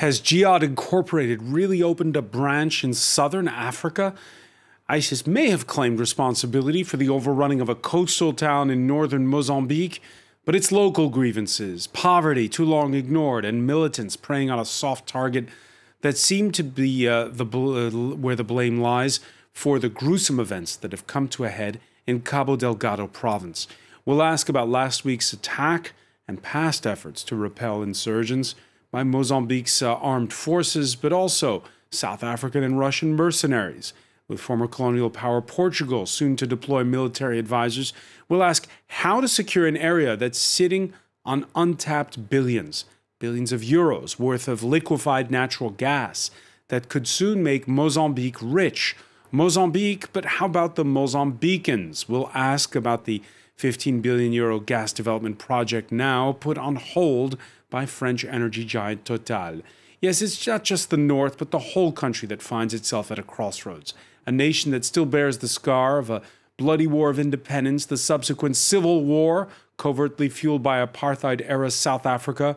Has Jihad Incorporated really opened a branch in southern Africa? ISIS may have claimed responsibility for the overrunning of a coastal town in northern Mozambique, but it's local grievances, poverty too long ignored, and militants preying on a soft target that seem to be where the blame lies for the gruesome events that have come to a head in Cabo Delgado province. We'll ask about last week's attack and past efforts to repel insurgents by Mozambique's armed forces, but also South African and Russian mercenaries. With former colonial power Portugal soon to deploy military advisors, we'll ask how to secure an area that's sitting on untapped billions of euros worth of liquefied natural gas that could soon make Mozambique rich. Mozambique, but how about the Mozambicans? We'll ask about the 15 billion euro gas development project now put on hold by French energy giant Total. Yes, it's not just the north, but the whole country that finds itself at a crossroads. A nation that still bears the scar of a bloody war of independence, the subsequent civil war, covertly fueled by apartheid-era South Africa.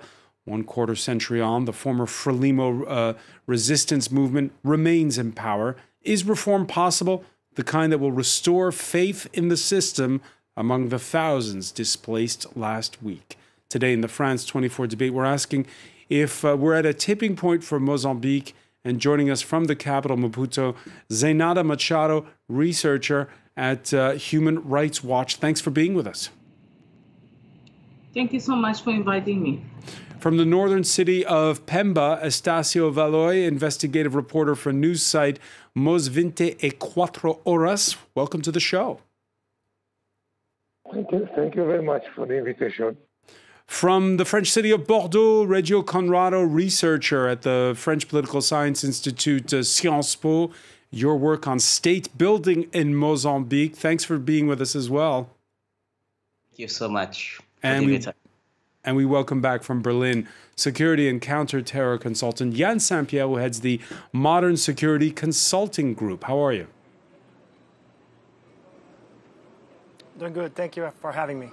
1/4 century on, the former Frelimo resistance movement remains in power. Is reform possible? The kind that will restore faith in the system among the thousands displaced last week. Today in the France 24 debate, we're asking if we're at a tipping point for Mozambique. And joining us from the capital, Maputo, Zainada Machado, researcher at Human Rights Watch. Thanks for being with us. Thank you so much for inviting me. From the northern city of Pemba, Estacio Valoy, investigative reporter for news site Mos 24 Horas. Welcome to the show. Thank you. Thank you very much for the invitation. From the French city of Bordeaux, Reggio Conrado, researcher at the French Political Science Institute, Sciences Po, your work on state building in Mozambique. Thanks for being with us as well. Thank you so much. And we welcome back from Berlin, security and counter-terror consultant Yann Saint-Pierre, who heads the Modern Security Consulting Group. How are you? Doing good. Thank you for having me.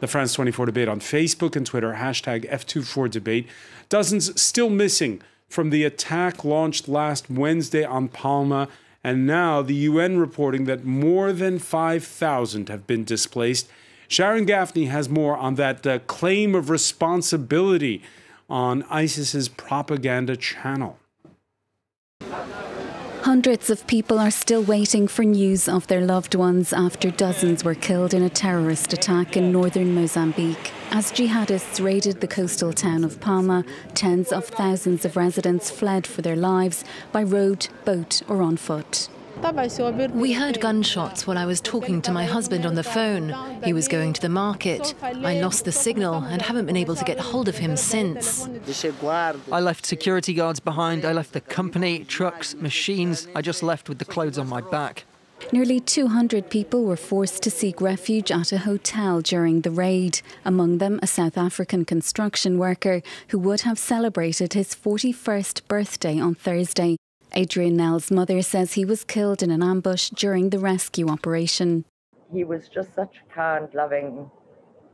The France 24 debate on Facebook and Twitter, hashtag F24debate. Dozens still missing from the attack launched last Wednesday on Palma. And now the UN reporting that more than 5,000 have been displaced. Sharon Gaffney has more on that claim of responsibility on ISIS's propaganda channel. Hundreds of people are still waiting for news of their loved ones after dozens were killed in a terrorist attack in northern Mozambique. As jihadists raided the coastal town of Palma, tens of thousands of residents fled for their lives by road, boat or on foot. We heard gunshots while I was talking to my husband on the phone. He was going to the market. I lost the signal and haven't been able to get hold of him since. I left security guards behind. I left the company, trucks, machines. I just left with the clothes on my back. Nearly 200 people were forced to seek refuge at a hotel during the raid. Among them, a South African construction worker who would have celebrated his 41st birthday on Thursday. Adrian Nell's mother says he was killed in an ambush during the rescue operation. He was just such a kind, loving,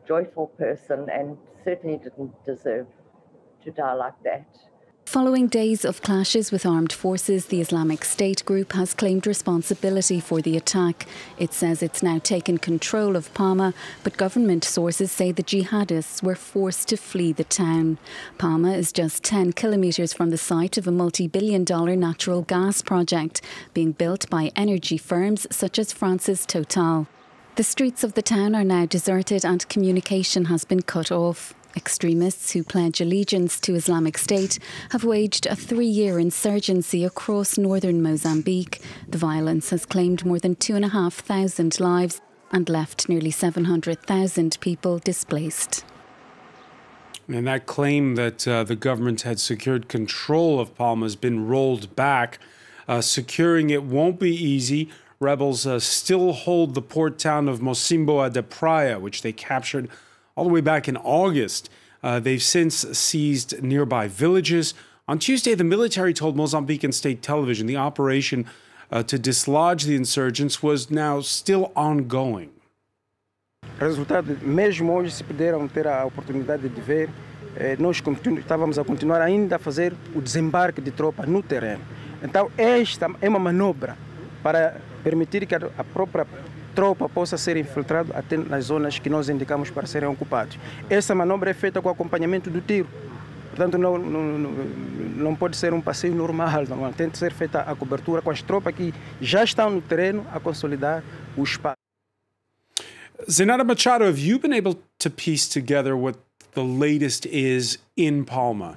joyful person and certainly didn't deserve to die like that. Following days of clashes with armed forces, the Islamic State group has claimed responsibility for the attack. It says it's now taken control of Palma, but government sources say the jihadists were forced to flee the town. Palma is just 10 kilometres from the site of a multi-billion-dollar natural gas project being built by energy firms such as France's Total. The streets of the town are now deserted and communication has been cut off. Extremists who pledge allegiance to Islamic State have waged a 3-year insurgency across northern Mozambique. The violence has claimed more than 2,500 lives and left nearly 700,000 people displaced. And that claim that the government had secured control of Palma has been rolled back. Securing it won't be easy. Rebels still hold the port town of Mocimboa de Praia, which they captured all the way back in August. They've since seized nearby villages. On Tuesday, the military told Mozambican state television the operation to dislodge the insurgents was now still ongoing. Resultado, mesmo hoje se puderam ter a oportunidade de ver nós estávamos a continuar ainda a fazer o desembarque de tropas no terreno. Então, esta é uma manobra para permitir que a própria tropa possa ser infiltrada até nas zonas que nós indicamos para serem ocupadas. Essa manobra é feita com acompanhamento do tiro. Portanto, não pode ser um passeio normal, não. Tem que ser feita a cobertura com as tropas que já estão no terreno a consolidar o espaço. Zenata Machado, have you been able to piece together what the latest is in Palma?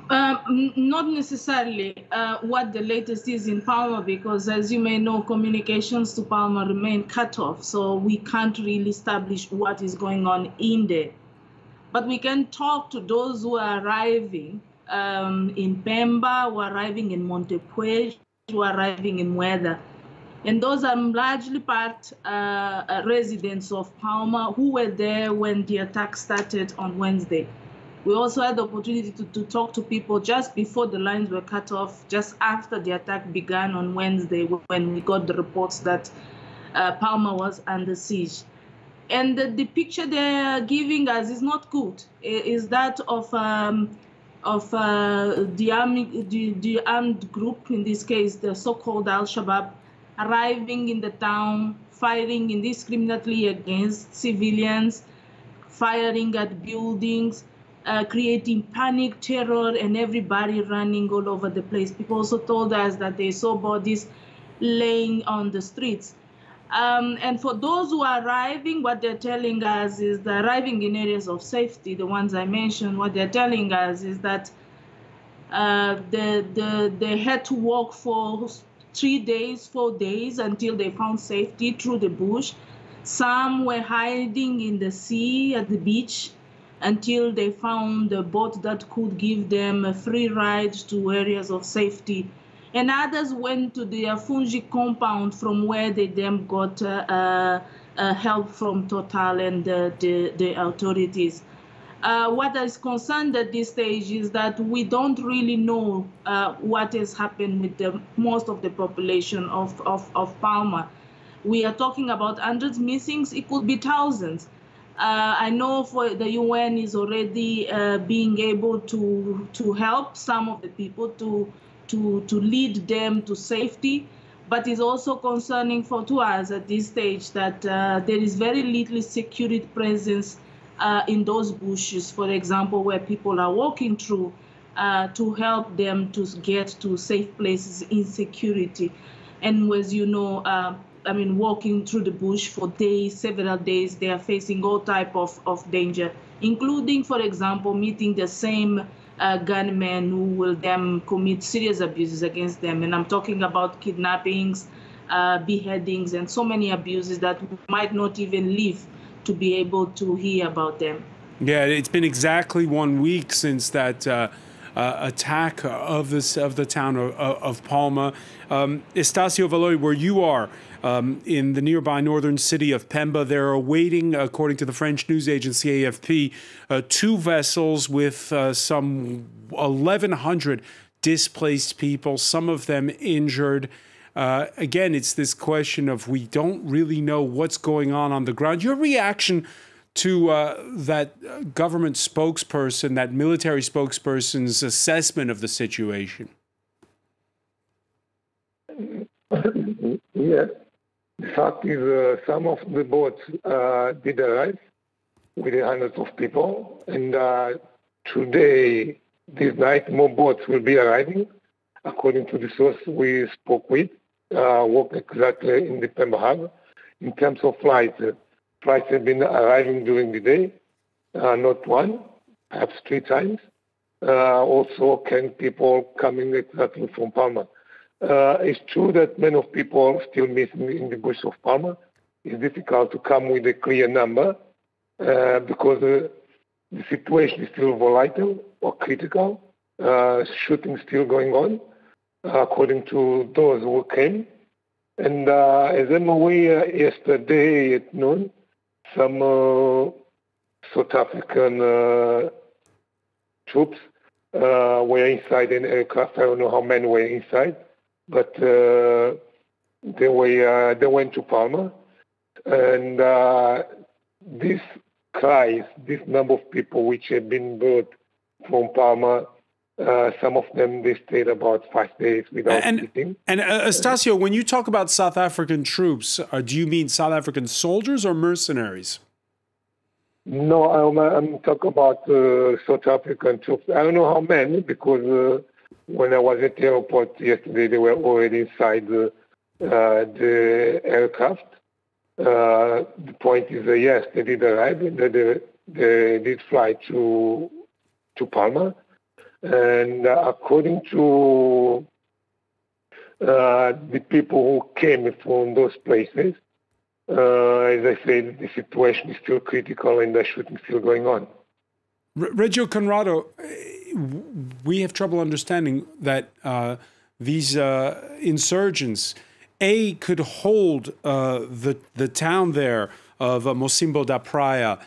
Not necessarily what the latest is in Palma, because as you may know, communications to Palma remain cut off, so we can't really establish what is going on in there. But we can talk to those who are arriving in Pemba, who are arriving in Montepuez, who are arriving in Mueda. And those are largely residents of Palma who were there when the attack started on Wednesday. We also had the opportunity to talk to people just before the lines were cut off, just after the attack began on Wednesday, when we got the reports that Palma was under siege. And the picture they're giving us is not good. It is that of the armed group, in this case, the so-called Al-Shabaab, arriving in the town, firing indiscriminately against civilians, firing at buildings, creating panic, terror, and everybody running all over the place. People also told us that they saw bodies laying on the streets. And for those who are arriving, what they're telling us is they're arriving in areas of safety, the ones I mentioned. What they're telling us is that they had to walk for 3 days, 4 days until they found safety through the bush. Some were hiding in the sea at the beach until they found a boat that could give them a free ride to areas of safety. And others went to the Afungi compound, from where they then got help from Total and the authorities. What is concerned at this stage is that we don't really know what has happened with most of the population of Palma. We are talking about hundreds missing, it could be thousands. I know for the UN is already being able to help some of the people to lead them to safety, but it's also concerning to us at this stage that there is very little security presence in those bushes, for example, where people are walking through to help them to get to safe places in security. And as you know, I mean, walking through the bush for days, several days, they are facing all type of danger, including, for example, meeting the same gunmen who will then commit serious abuses against them. And I'm talking about kidnappings, beheadings, and so many abuses that we might not even live to be able to hear about them. Yeah, it's been exactly 1 week since that attack of the town of Palma. Estacio Valori, where you are, in the nearby northern city of Pemba, they're awaiting, according to the French news agency AFP, 2 vessels with some 1,100 displaced people, some of them injured. Again, it's this question of we don't really know what's going on the ground. Your reaction to that government spokesperson, that military spokesperson's assessment of the situation? Yes. The fact is some of the boats did arrive with hundreds of people, and today, this night, more boats will be arriving, according to the source we spoke with, work exactly in the Pemba Harbor. In terms of flights, flights have been arriving during the day, not one, perhaps 3 times. Also, people coming exactly from Palma. It's true that many of people are still missing in the bush of Palma. It's difficult to come with a clear number because the situation is still volatile or critical. Shooting still going on, according to those who came. And as I'm aware, yesterday at noon, some South African troops were inside an aircraft. I don't know how many were inside, but they went to Palma. And this cries this number of people which have been brought from Palma. Some of them, they stayed about 5 days without eating. And Estacio, when you talk about South African troops, do you mean South African soldiers or mercenaries? No, I'm talking about South African troops. I don't know how many, because when I was at the airport yesterday, they were already inside the aircraft. The point is, yes, they did arrive, and they did fly to Palma. And according to the people who came from those places, as I said, the situation is still critical and the shooting is still going on. Reggio Conrado, we have trouble understanding that these insurgents, could hold the town there of Mocimboa da Praia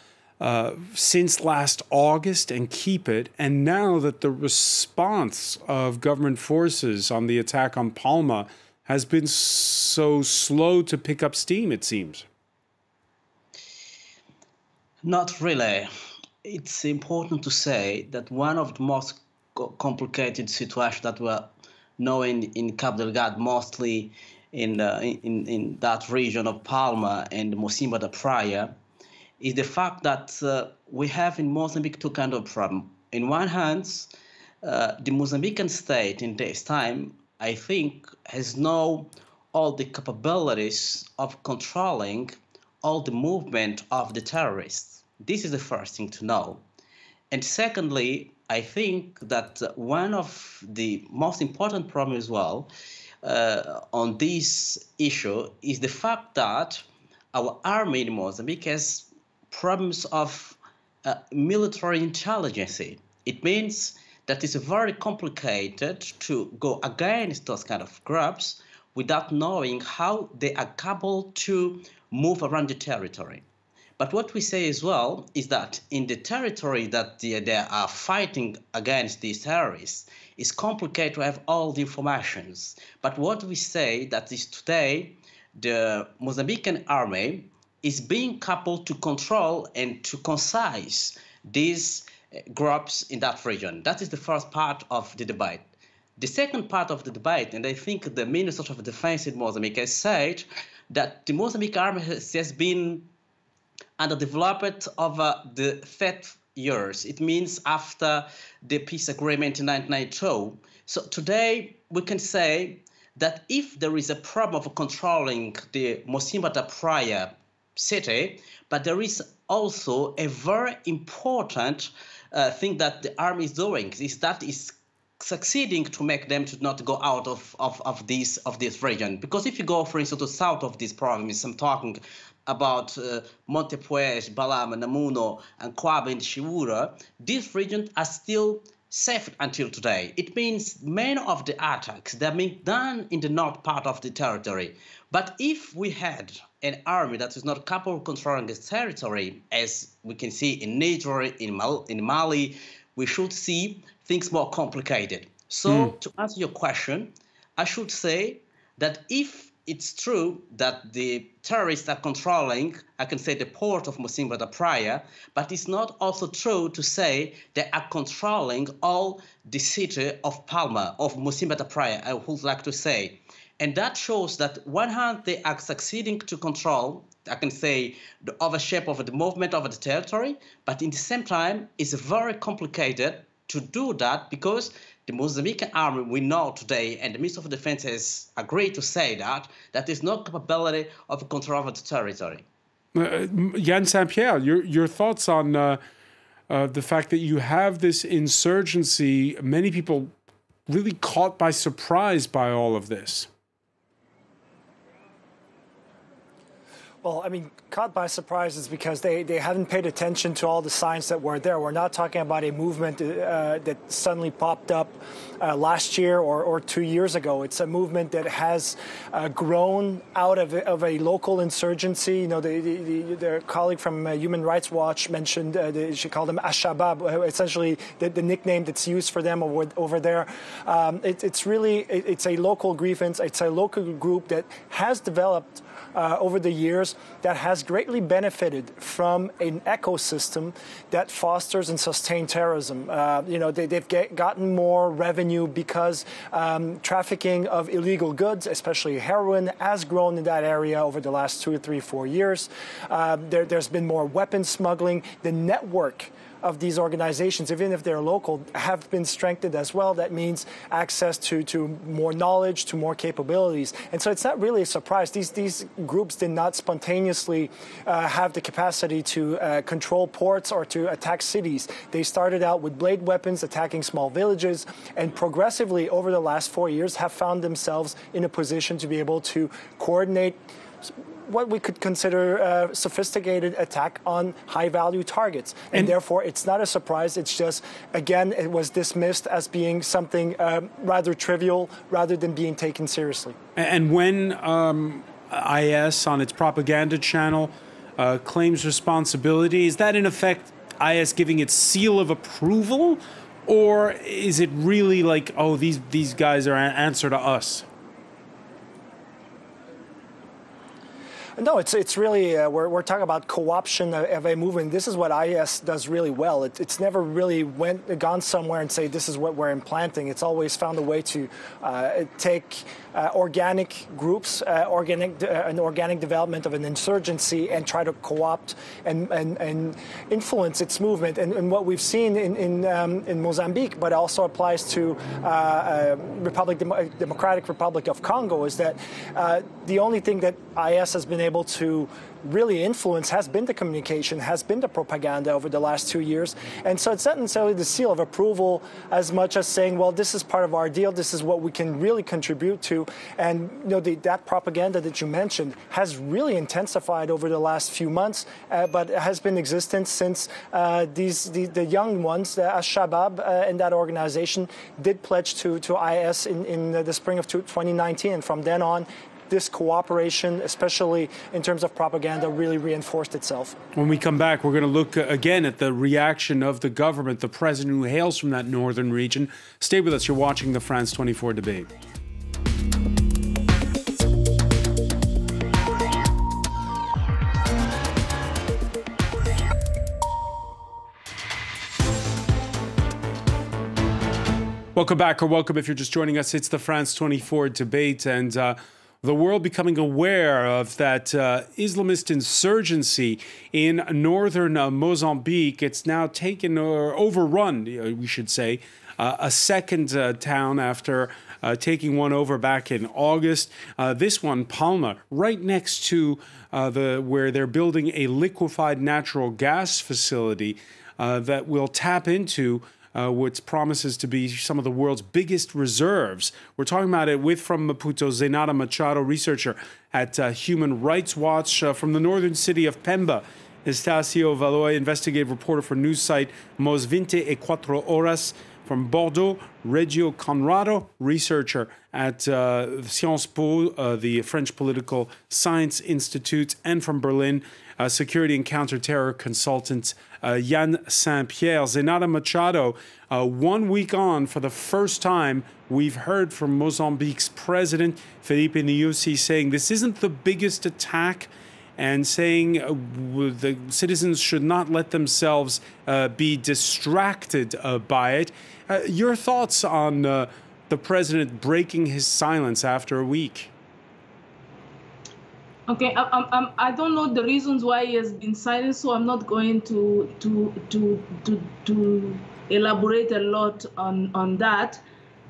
since last August and keep it, and now that the response of government forces on the attack on Palma has been so slow to pick up steam, it seems. Not really. It's important to say that one of the most complicated situations that we're knowing in Cabo Delgado, mostly in that region of Palma and Mocimboa da Praia, is the fact that we have in Mozambique two kinds of problems. In one hand, the Mozambican state in this time, I think, has now all the capabilities of controlling all the movement of the terrorists. This is the first thing to know. And secondly, I think that one of the most important problems as well on this issue is the fact that our army in Mozambique has problems of military intelligence. It means that it's very complicated to go against those kind of groups without knowing how they are capable to move around the territory. But what we say as well is that in the territory that they are fighting against these terrorists, it's complicated to have all the informations. But what we say that is today, the Mozambican army is being coupled to control and to concise these groups in that region. That is the first part of the debate. The second part of the debate, and I think the Minister of Defense in Mozambique has said that the Mozambique army has been underdeveloped over the 30 years. It means after the peace agreement in 1992. So today we can say that if there is a problem of controlling the Mocimboa da Praia city, but there is also a very important thing that the army is doing, is that is succeeding to make them to not go out of this region. Because if you go, for instance, to the south of this province, I'm talking about Montepuez, Balama, Namuno, and Quaba and Chiura, these regions are still safe until today. It means many of the attacks that are being done in the north part of the territory. But if we had an army that is not capable of controlling this territory, as we can see in Niger, in Mali, we should see things more complicated. So to answer your question, I should say that if it's true that the terrorists are controlling, I can say, the port of Mocimboa da Praia, but it's not also true to say they are controlling all the city of Palma, of Mocimboa da Praia, I would like to say. And that shows that on one hand, they are succeeding to control, I can say, the overshape of the movement of the territory, but in the same time, it's very complicated to do that because the Mozambican army, we know today, and the Minister of Defense has agreed to say that there's no capability of control over the territory. Yann Saint-Pierre, your thoughts on the fact that you have this insurgency, many people really caught by surprise by all of this? Well, I mean, caught by surprise is because they haven't paid attention to all the signs that were there. We're not talking about a movement that suddenly popped up last year or 2 years ago. It's a movement that has grown out of a local insurgency. You know, their colleague from Human Rights Watch mentioned, she called them Al-Shabaab, essentially the nickname that's used for them over there. It's a local grievance. It's a local group that has developed over the years years that has greatly benefited from an ecosystem that fosters and sustains terrorism. They've gotten more revenue because trafficking of illegal goods, especially heroin, has grown in that area over the last 2, 3, 4 years. There's been more weapons smuggling. The network of these organizations, even if they're local, have been strengthened as well. That means access to more knowledge, to more capabilities. And so it's not really a surprise. These groups did not spontaneously have the capacity to control ports or to attack cities. They started out with blade weapons, attacking small villages, and progressively over the last 4 years have found themselves in a position to be able to coordinate what we could consider a sophisticated attack on high-value targets. And therefore, it's not a surprise. It's just, again, it was dismissed as being something rather trivial rather than being taken seriously. And when IS on its propaganda channel claims responsibility, is that in effect IS giving its seal of approval? Or is it really like, oh, these guys are an answer to us? No, it's really, we're talking about co-option of a movement. This is what IS does really well. It's never really gone somewhere and say, this is what we're implanting. It's always found a way to take organic groups, an organic development of an insurgency and try to co-opt and influence its movement. And what we've seen in Mozambique, but also applies to Democratic Republic of Congo, is that the only thing that IS has been able to really influence has been the communication, has been the propaganda over the last 2 years. And so it's not necessarily the seal of approval as much as saying, well, this is part of our deal, this is what we can really contribute to. And that propaganda that you mentioned has really intensified over the last few months, but has been existent since the young ones, the Al-Shabaab in that organization, did pledge to IS in the spring of 2019. And from then on, this cooperation, especially in terms of propaganda, really reinforced itself. When we come back, we're going to look again at the reaction of the government, the president who hails from that northern region. Stay with us. You're watching the France 24 debate. Welcome back, or welcome if you're just joining us. It's the France 24 debate, and the world becoming aware of that Islamist insurgency in northern Mozambique. It's now taken or overrun, we should say, a second town after taking one over back in August. This one, Palma, right next to where they're building a liquefied natural gas facility that will tap into what promises to be some of the world's biggest reserves. We're talking about it from Maputo, Zenata Machado, researcher at Human Rights Watch. From the northern city of Pemba, Estacio Valoy, investigative reporter for news site Mos 24 Horas. From Bordeaux, Reggio Conrado, researcher at Sciences Po, the French Political Science Institute. And from Berlin, security and counterterror consultant Yann Saint-Pierre. Zenata Machado, 1 week on, for the first time, we've heard from Mozambique's president, Felipe Nyusi, saying this isn't the biggest attack and saying the citizens should not let themselves be distracted by it. Your thoughts on the president breaking his silence after a week? Okay, I don't know the reasons why he has been silent, so I'm not going to elaborate a lot on that.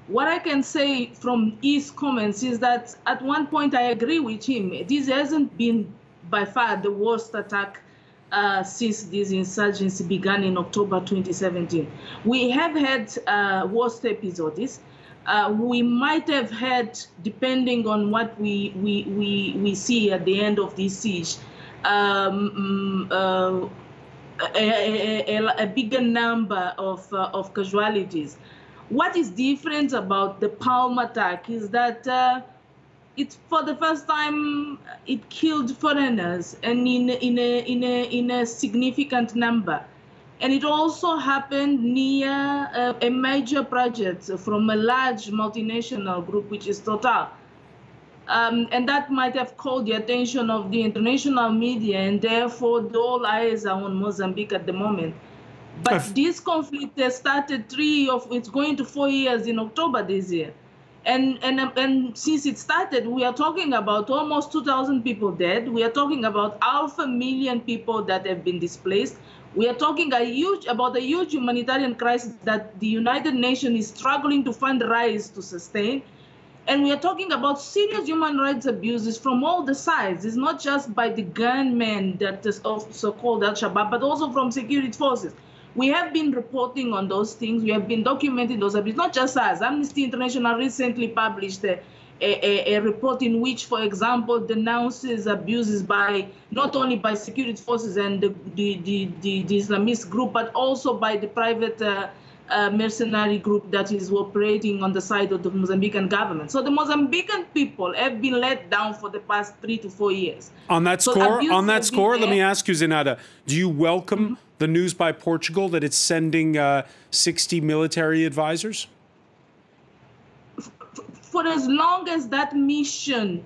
What I can say from his comments is that at one point I agree with him. This hasn't been by far the worst attack since this insurgency began in October 2017. We have had worst episodes. We might have had, depending on what we see at the end of this siege, a bigger number of casualties. What is different about the Palm attack is that it's for the first time it killed foreigners and in a significant number. And it also happened near a major project from a large multinational group, which is Total. And that might have called the attention of the international media, and therefore all eyes are on Mozambique at the moment. But this conflict has started it's going to 4 years in October this year. And since it started, we are talking about almost 2,000 people dead. We are talking about 500,000 people that have been displaced. We are talking about a huge humanitarian crisis that the United Nations is struggling to find rise to sustain. And we are talking about serious human rights abuses from all the sides. It's not just by the gunmen that is so-called Al-Shabaab, but also from security forces. We have been reporting on those things. We have been documenting those abuses, not just us. Amnesty International recently published a report in which, for example, denounces abuses by not only by security forces and the Islamist group, but also by the private mercenary group that is operating on the side of the Mozambican government. So the Mozambican people have been let down for the past 3 to 4 years. On that score, let me ask you, Zenata, do you welcome the news by Portugal that it's sending 60 military advisors? For as long as that mission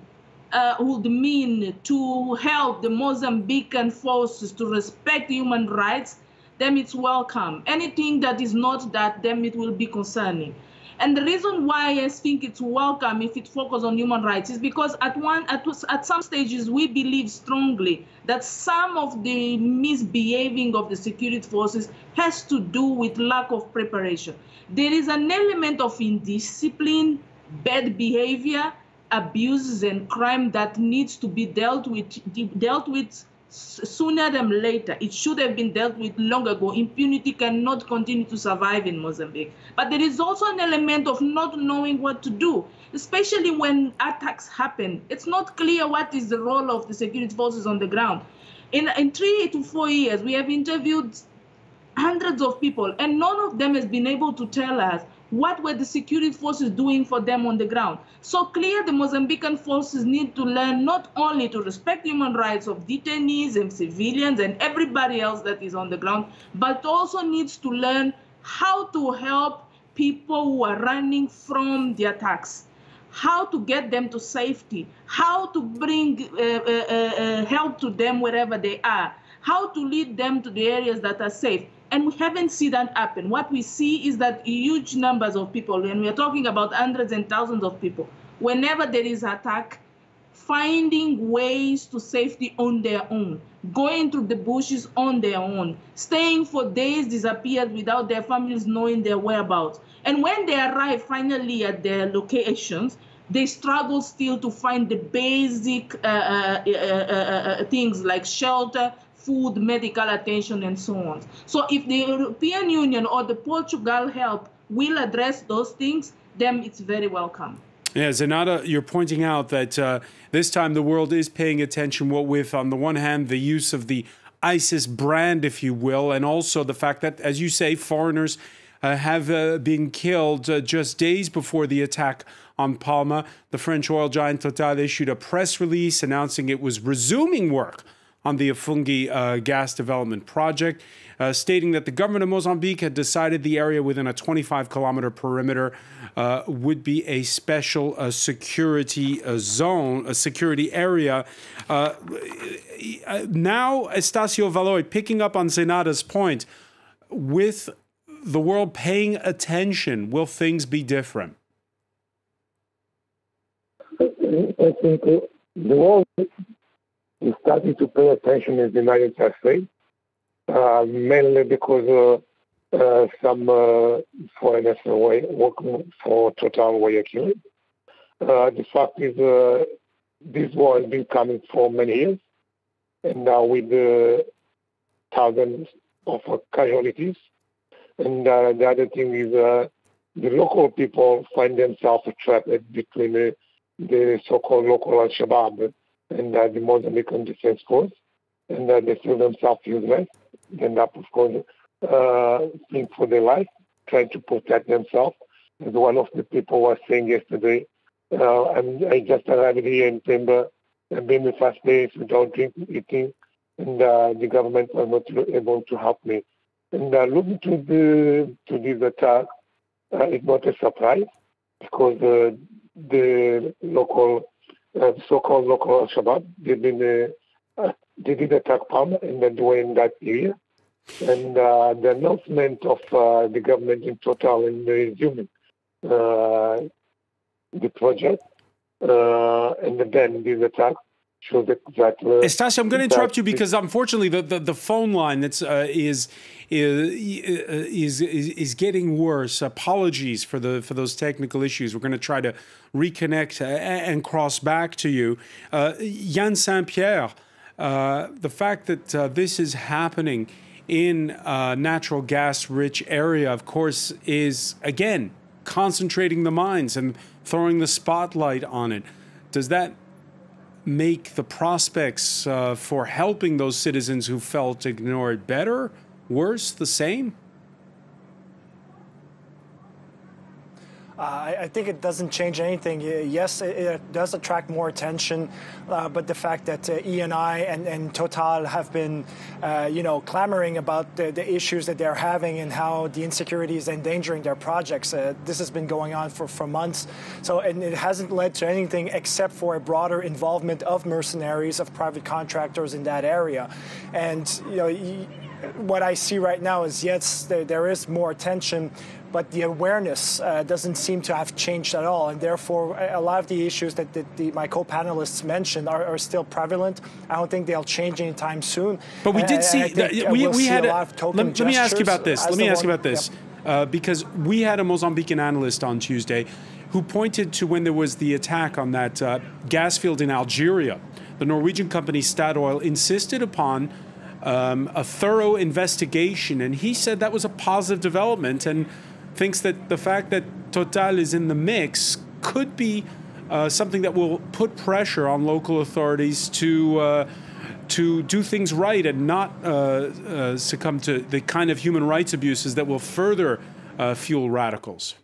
would mean to help the Mozambican forces to respect human rights, then it's welcome. Anything that is not that, then it will be concerning. And the reason why I think it's welcome if it focuses on human rights is because at some stages we believe strongly that some of the misbehaving of the security forces has to do with lack of preparation. There is an element of indiscipline, bad behavior, abuses, and crime that needs to be dealt with sooner than later. It should have been dealt with long ago. Impunity cannot continue to survive in Mozambique. But there is also an element of not knowing what to do, especially when attacks happen. It's not clear what is the role of the security forces on the ground. In 3 to 4 years, we have interviewed hundreds of people, and none of them has been able to tell us what were the security forces doing for them on the ground. So clear the Mozambican forces need to learn not only to respect human rights of detainees and civilians and everybody else that is on the ground, but also needs to learn how to help people who are running from the attacks, how to get them to safety, how to bring help to them wherever they are, how to lead them to the areas that are safe. And we haven't seen that happen. What we see is that huge numbers of people, and we are talking about hundreds and thousands of people, whenever there is attack, finding ways to safety on their own, going through the bushes on their own, staying for days disappeared without their families knowing their whereabouts. And when they arrive finally at their locations, they struggle still to find the basic things like shelter, food, medical attention, and so on. So if the European Union or the Portugal help will address those things, then it's very welcome. Yeah, Zenata, you're pointing out that this time the world is paying attention, what with, on the one hand, the use of the ISIS brand, if you will, and also the fact that, as you say, foreigners have been killed just days before the attack on Palma. The French oil giant Total issued a press release announcing it was resuming work on the Afungi gas development project, stating that the government of Mozambique had decided the area within a 25-kilometer perimeter would be a special security zone, a security area. Now, Estacio Valoy, picking up on Zenata's point, with the world paying attention, will things be different? I think the world is starting to pay attention in the United States, mainly because some foreigners were working for Total were killed. The fact is this war has been coming for many years, and now with thousands of casualties. And the other thing is the local people find themselves trapped between the so-called local Al-Shabaab and the Mozambican Defense Force, and they feel themselves useless. They end up, of course, fleeing for their life, trying to protect themselves. As one of the people was saying yesterday, I just arrived here in Pemba, and been the first days without drinking, eating, and the government was not able to help me. And looking to this attack, it's not a surprise, because the local so-called local Al-Shabaab. They did attack Palma and then were in that area. And the announcement of the government in Total in resuming the project and then this attack shows that. Estacio, I'm going to interrupt you because unfortunately the phone line is getting worse. Apologies for those technical issues. We're going to try to reconnect and cross back to you, Yann Saint-Pierre. The fact that this is happening in a natural gas-rich area, of course, is, again, concentrating the minds and throwing the spotlight on it. Does that make the prospects for helping those citizens who felt ignored better, worse, the same? I think it doesn't change anything. Yes, it does attract more attention, but the fact that Eni and Total have been, clamoring about the issues that they're having and how the insecurity is endangering their projects, this has been going on for months. So, and it hasn't led to anything except for a broader involvement of mercenaries, of private contractors in that area. And, what I see right now is, yes, there is more attention, but the awareness doesn't seem to have changed at all. And therefore, a lot of the issues that my co-panelists mentioned are still prevalent. I don't think they'll change anytime soon. But we did see, we had a lot of token gestures. Let me ask you about this. Because we had a Mozambican analyst on Tuesday who pointed to when there was the attack on that gas field in Algeria. The Norwegian company Statoil insisted upon a thorough investigation, and he said that was a positive development and thinks that the fact that Total is in the mix could be something that will put pressure on local authorities to do things right and not succumb to the kind of human rights abuses that will further fuel radicals.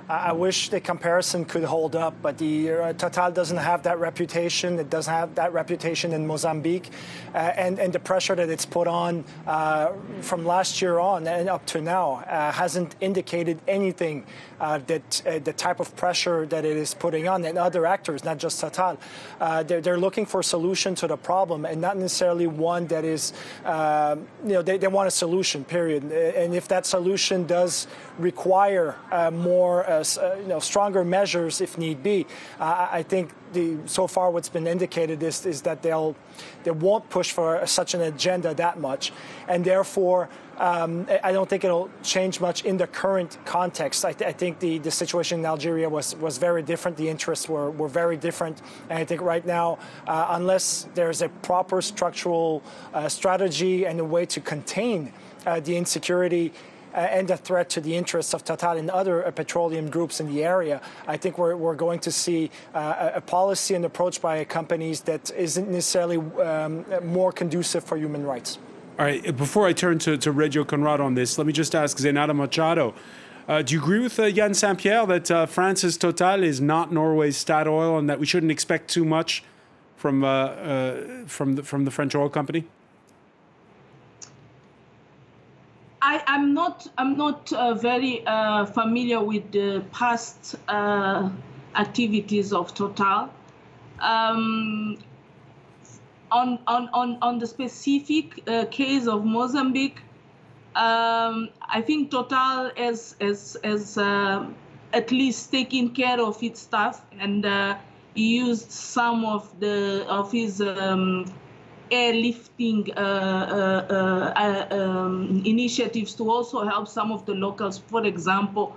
I wish the comparison could hold up, but the Total doesn't have that reputation. It doesn't have that reputation in Mozambique, and the pressure that it's put on from last year on and up to now hasn't indicated anything that the type of pressure that it is putting on, and other actors, not just Total. They're looking for a solution to the problem, and not necessarily one that is, they want a solution, period. And if that solution does require more stronger measures if need be. I think so far what's been indicated is that they won't push for such an agenda that much, and therefore I don't think it'll change much in the current context. I think the situation in Algeria was very different. The interests were very different, and I think right now, unless there's a proper structural strategy and a way to contain the insecurity and the threat to the interests of Total and other petroleum groups in the area, I think we're going to see a policy and approach by companies that isn't necessarily more conducive for human rights. All right, before I turn to Reggio Conrado on this, let me just ask Zenata Machado, do you agree with Yann Saint-Pierre that France's Total is not Norway's Statoil and that we shouldn't expect too much from the French oil company? I'm not very familiar with the past activities of Total. On the specific case of Mozambique, I think Total has at least taken care of its staff, and used some of his airlifting initiatives to also help some of the locals, for example,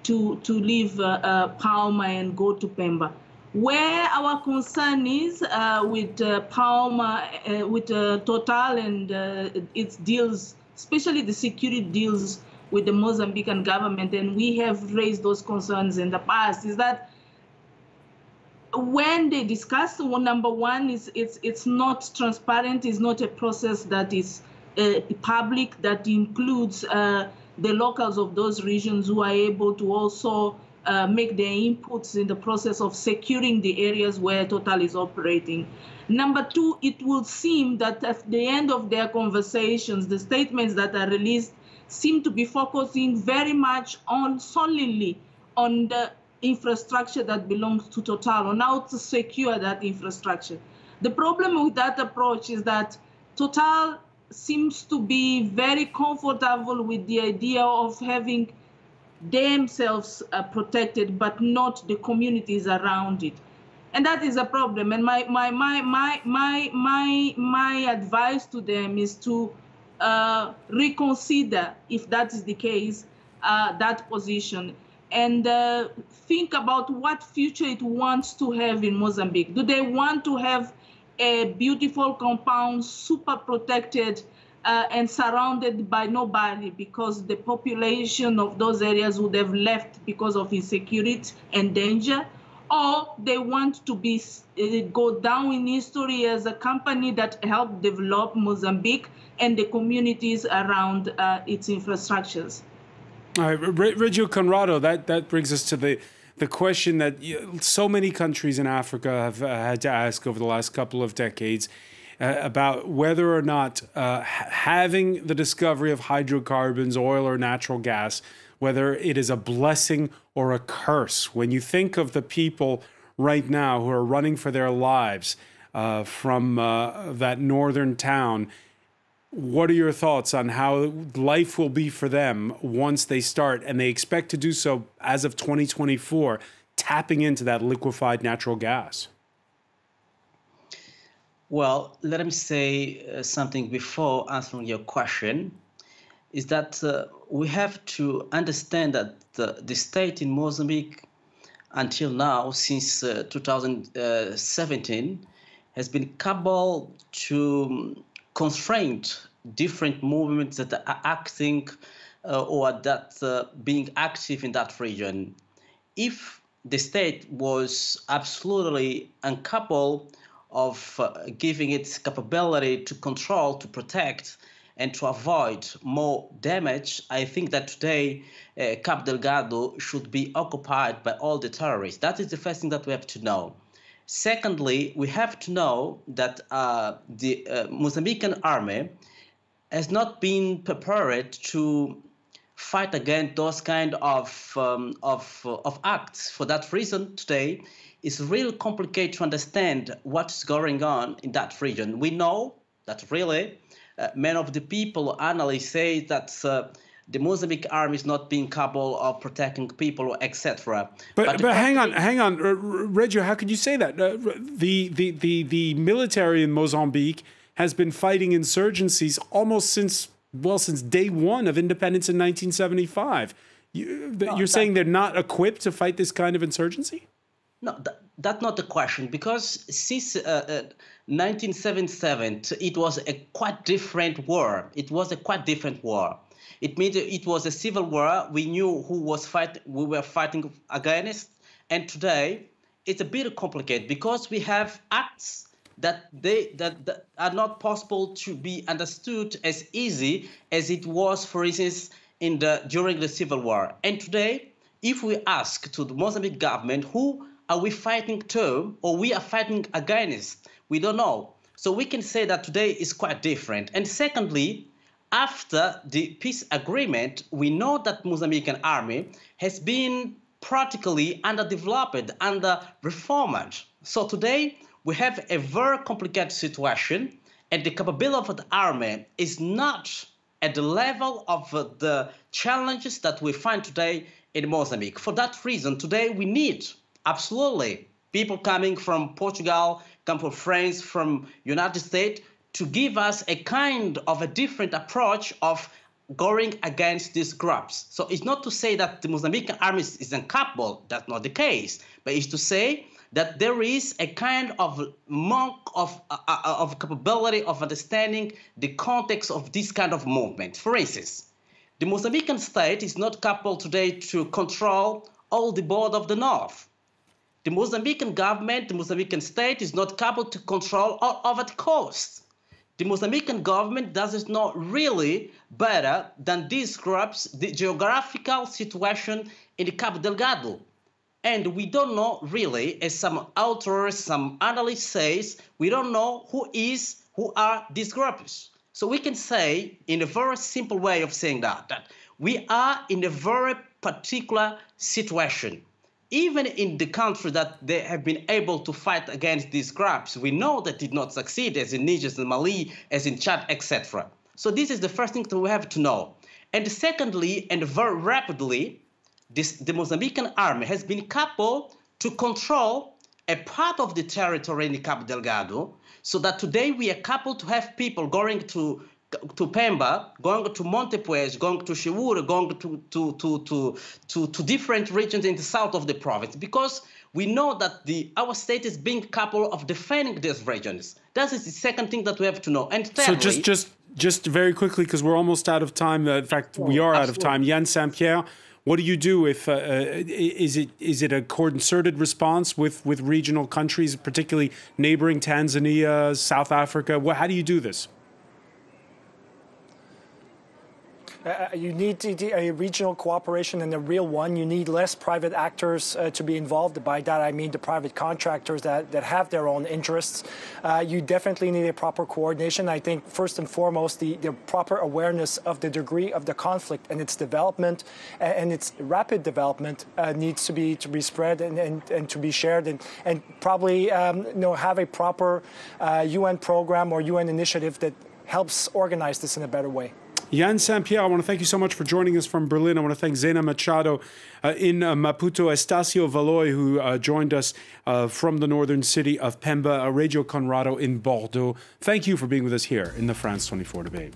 to leave Palma and go to Pemba. Where our concern is with Palma, with Total and its deals, especially the security deals with the Mozambican government, and we have raised those concerns in the past, is that when they discuss, number one, it's not transparent, it's not a process that is public, that includes the locals of those regions who are able to also make their inputs in the process of securing the areas where Total is operating. Number two, it will seem that at the end of their conversations, the statements that are released seem to be focusing very much solely on the infrastructure that belongs to Total, on how to secure that infrastructure. The problem with that approach is that Total seems to be very comfortable with the idea of having themselves protected, but not the communities around it. And that is a problem. And my advice to them is to reconsider, if that is the case, that position, and think about what future it wants to have in Mozambique. Do they want to have a beautiful compound, super protected, and surrounded by nobody, because the population of those areas would have left because of insecurity and danger? Or they want to be go down in history as a company that helped develop Mozambique and the communities around its infrastructures? All right, Reggio Conrado, that brings us to the question that so many countries in Africa have had to ask over the last couple of decades about whether or not having the discovery of hydrocarbons, oil or natural gas, whether it is a blessing or a curse. When you think of the people right now who are running for their lives from that northern town, what are your thoughts on how life will be for them once they start, and they expect to do so as of 2024, tapping into that liquefied natural gas? Well, let me say something before answering your question, is that we have to understand that the state in Mozambique until now, since 2017, has been capable to constrain different movements that are acting or that being active in that region. If the state was absolutely incapable of giving its capability to control, to protect, and to avoid more damage, I think that today Cabo Delgado should be occupied by all the terrorists. That is the first thing that we have to know. Secondly, we have to know that the Mozambican army has not been prepared to fight against those kind of acts. For that reason, today, it's really complicated to understand what's going on in that region. We know that really many of the people, analysts, say that the Mozambique army is not being capable of protecting people, etc. But hang on, Reggio, how could you say that? The military in Mozambique has been fighting insurgencies almost since day one of independence in 1975. You're saying they're not equipped to fight this kind of insurgency? No, that's not the question, because since 1977, it was a quite different war. It was a quite different war. It means it was a civil war. We knew who was fighting. We were fighting against. And today, it's a bit complicated because we have acts that are not possible to be understood as easy as it was, for instance, during the civil war. And today, if we ask to the Mozambique government who are we fighting to, or we are fighting against? We don't know. So we can say that today is quite different. And secondly, after the peace agreement, we know that Mozambican army has been practically underdeveloped, under-reformed. So today we have a very complicated situation, and the capability of the army is not at the level of the challenges that we find today in Mozambique. For that reason, today we need absolutely people coming from Portugal, come from France, from United States, to give us a kind of a different approach of going against these groups. So it's not to say that the Mozambican army is incapable, that's not the case, but it's to say that there is a kind of monk of capability of understanding the context of this kind of movement. For instance, the Mozambican state is not capable today to control all the border of the north. The Mozambican government, the Mozambican state is not capable to control all over the coast. The Mozambican government does not really better than these groups the geographical situation in the Cabo Delgado. And we don't know really, as some authors, some analysts say, we don't know who are these groups. So we can say, in a very simple way of saying that we are in a very particular situation. even in the country that they have been able to fight against these groups, we know that did not succeed, as in Niger, as in Mali, as in Chad, etc. So this is the first thing that we have to know. And secondly, and very rapidly, the Mozambican army has been capable to control a part of the territory in Cabo Delgado, so that today we are capable to have people going to Pemba, going to Montepuez, going to Chiura, going to different regions in the south of the province, because we know that our state is being capable of defending these regions. That is the second thing that we have to know. And thirdly, so just very quickly, because we're almost out of time. In fact, we are out of time. Yann Saint-Pierre, what do you do if is it a concerted response with regional countries, particularly neighboring Tanzania, South Africa? How do you do this? You need a regional cooperation and a real one. You need less private actors to be involved. By that, I mean the private contractors that have their own interests. You definitely need a proper coordination. I think, first and foremost, the proper awareness of the degree of the conflict and its development and its rapid development needs to be spread and to be shared and probably have a proper UN program or UN initiative that helps organize this in a better way. Yann Saint-Pierre, I want to thank you so much for joining us from Berlin. I want to thank Zena Machado in Maputo, Estacio Valoy, who joined us from the northern city of Pemba, Radio Conrado in Bordeaux. Thank you for being with us here in the France 24 debate.